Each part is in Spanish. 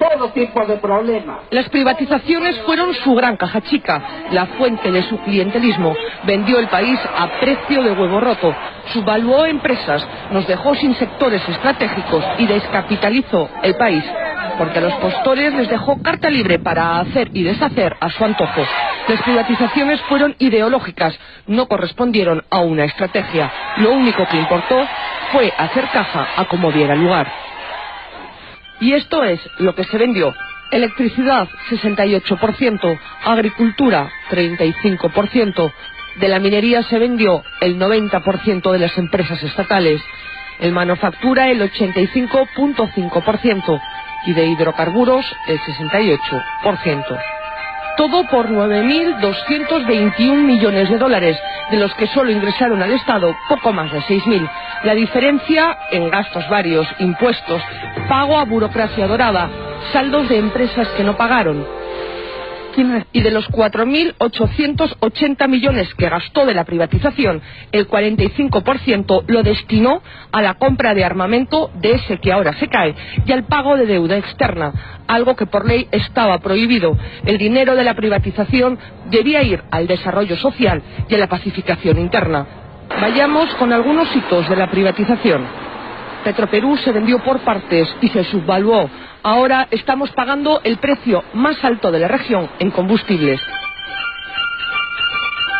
todo tipo de problemas. Las privatizaciones fueron su gran caja chica, la fuente de su clientelismo. Vendió el país a precio de huevo roto, subvaluó empresas, nos dejó sin sectores estratégicos y descapitalizó el país. Porque a los postores les dejó carta libre para hacer y deshacer a su antojo. Las privatizaciones fueron ideológicas, no correspondieron a una estrategia. Lo único que importó fue hacer caja a como diera lugar. Y esto es lo que se vendió. Electricidad, 68%, agricultura, 35%. De la minería se vendió el 90% de las empresas estatales. En manufactura, el 85.5%. Y de hidrocarburos, el 68%. Todo por 9.221 millones de dólares, de los que solo ingresaron al Estado poco más de 6.000. La diferencia en gastos varios, impuestos, pago a burocracia dorada, saldos de empresas que no pagaron. Y de los 4.880 millones que gastó de la privatización, el 45% lo destinó a la compra de armamento de ese que ahora se cae y al pago de deuda externa, algo que por ley estaba prohibido. El dinero de la privatización debía ir al desarrollo social y a la pacificación interna. Vayamos con algunos hitos de la privatización. Petroperú se vendió por partes y se subvaluó. Ahora estamos pagando el precio más alto de la región en combustibles.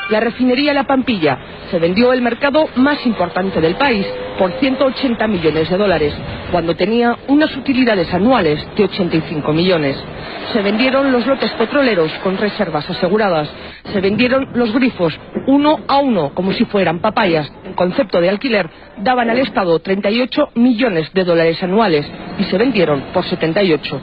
La refinería La Pampilla se vendió el mercado más importante del país por 180 millones de dólares, cuando tenía unas utilidades anuales de 85 millones. Se vendieron los lotes petroleros con reservas aseguradas. Se vendieron los grifos uno a uno, como si fueran papayas. En concepto de alquiler, daban al Estado 38 millones de dólares anuales y se vendieron por 78.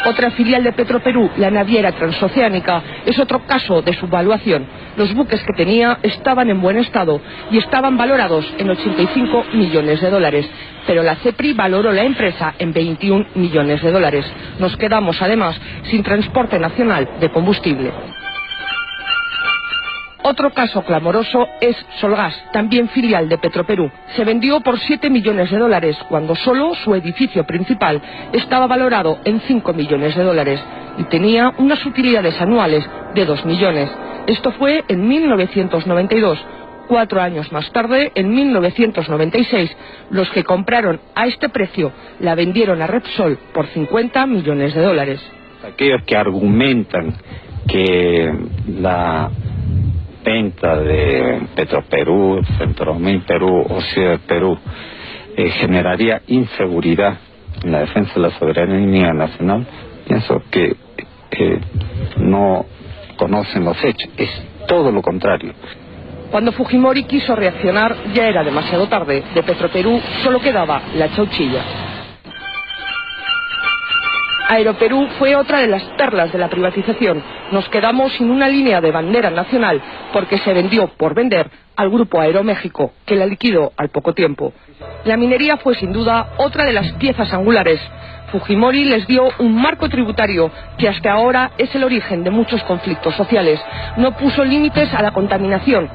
Otra filial de Petroperú, la naviera transoceánica, es otro caso de subvaluación. Los buques que tenía estaban en buen estado y estaban valorados en 85 millones de dólares. Pero la CEPRI valoró la empresa en 21 millones de dólares. Nos quedamos, además, sin transporte nacional de combustible. Otro caso clamoroso es Solgas, también filial de Petroperú. Se vendió por 7 millones de dólares, cuando solo su edificio principal estaba valorado en 5 millones de dólares y tenía unas utilidades anuales de 2 millones. Esto fue en 1992. 4 años más tarde, en 1996, los que compraron a este precio la vendieron a Repsol por 50 millones de dólares. Aquellos que argumentan que la venta de Petroperú, Centromin Perú o Ciudad Perú generaría inseguridad en la defensa de la soberanía nacional, pienso que no conocen los hechos. Es todo lo contrario. Cuando Fujimori quiso reaccionar, ya era demasiado tarde. De Petroperú solo quedaba la chauchilla. Aeroperú fue otra de las perlas de la privatización. Nos quedamos sin una línea de bandera nacional porque se vendió por vender al grupo Aeroméxico, que la liquidó al poco tiempo. La minería fue sin duda otra de las piezas angulares. Fujimori les dio un marco tributario que hasta ahora es el origen de muchos conflictos sociales. No puso límites a la contaminación.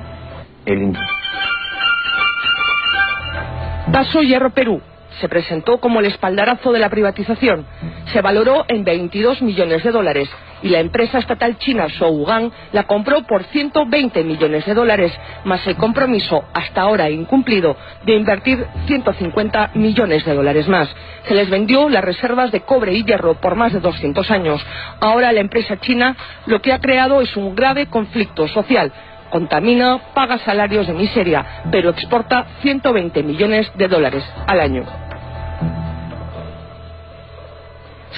Caso Hierro Perú. Se presentó como el espaldarazo de la privatización. Se valoró en 22 millones de dólares y la empresa estatal china Shougang la compró por 120 millones de dólares, más el compromiso, hasta ahora incumplido, de invertir 150 millones de dólares más. Se les vendió las reservas de cobre y hierro por más de 200 años. Ahora la empresa china lo que ha creado es un grave conflicto social. Contamina, paga salarios de miseria, pero exporta 120 millones de dólares al año.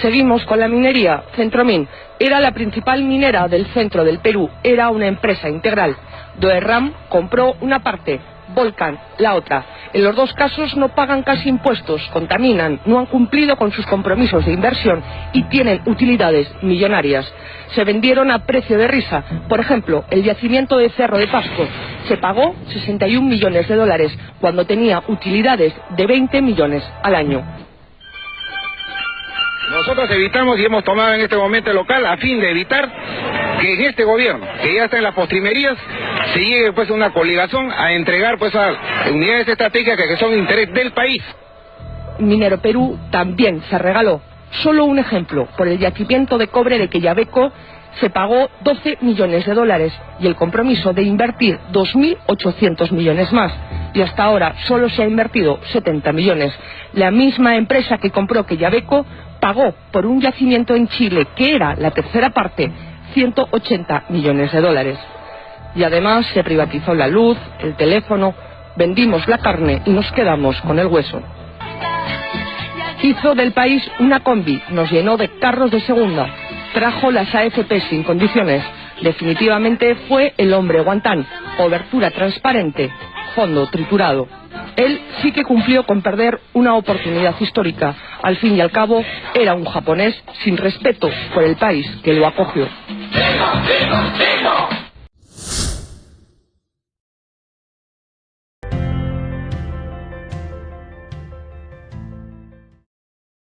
Seguimos con la minería. Centromin era la principal minera del centro del Perú, era una empresa integral. Doerram compró una parte, Volcan la otra. En los dos casos no pagan casi impuestos, contaminan, no han cumplido con sus compromisos de inversión y tienen utilidades millonarias. Se vendieron a precio de risa. Por ejemplo, el yacimiento de Cerro de Pasco se pagó 61 millones de dólares cuando tenía utilidades de 20 millones al año. Nosotros evitamos y hemos tomado en este momento el local a fin de evitar que en este gobierno, que ya está en las postrimerías, se llegue pues a una coligación a entregar pues a unidades estratégicas que son de interés del país. Minero Perú también se regaló. Solo un ejemplo, por el yacimiento de cobre de Quellaveco se pagó 12 millones de dólares y el compromiso de invertir 2.800 millones más. Y hasta ahora solo se ha invertido 70 millones. La misma empresa que compró Quellaveco pagó por un yacimiento en Chile, que era la tercera parte, 180 millones de dólares. Y además se privatizó la luz, el teléfono, vendimos la carne y nos quedamos con el hueso. Hizo del país una combi, nos llenó de carros de segunda, trajo las AFP sin condiciones. Definitivamente fue el hombre guantán, cobertura transparente, fondo triturado. Él sí que cumplió con perder una oportunidad histórica. Al fin y al cabo, era un japonés sin respeto por el país que lo acogió.